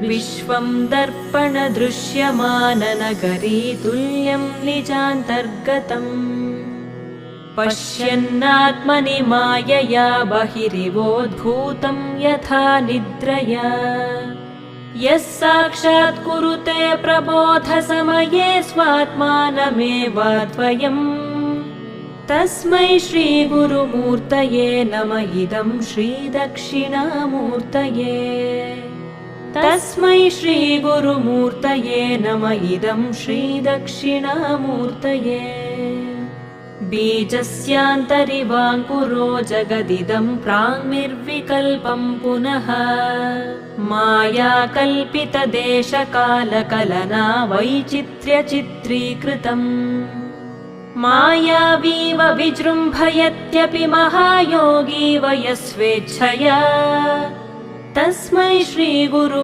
विश्वं दर्पणदृश्यमाननगरी तुल्यं निजान्तर्गतम् पश्यन्नात्मनि मायया बहिरिवोद्भूतं यथा निद्रया यः साक्षात् कुरुते प्रबोधसमये स्वात्मानमेवाद्वयम् तस्मै श्रीगुरुमूर्तये नमः इदं श्रीदक्षिणामूर्तये तस्मै श्रीगुरुमूर्तये नमः इदं श्रीदक्षिणामूर्तये बीजस्यान्तरिवाङ्कुरो जगदिदं प्राङ्निर्विकल्पं पुनः मायाकल्पितदेशकालकलना वैचित्र्यचित्रीकृतम् मायावीव विजृम्भयत्यपि महायोगी वयस्वेच्छया तस्मै श्रीगुरु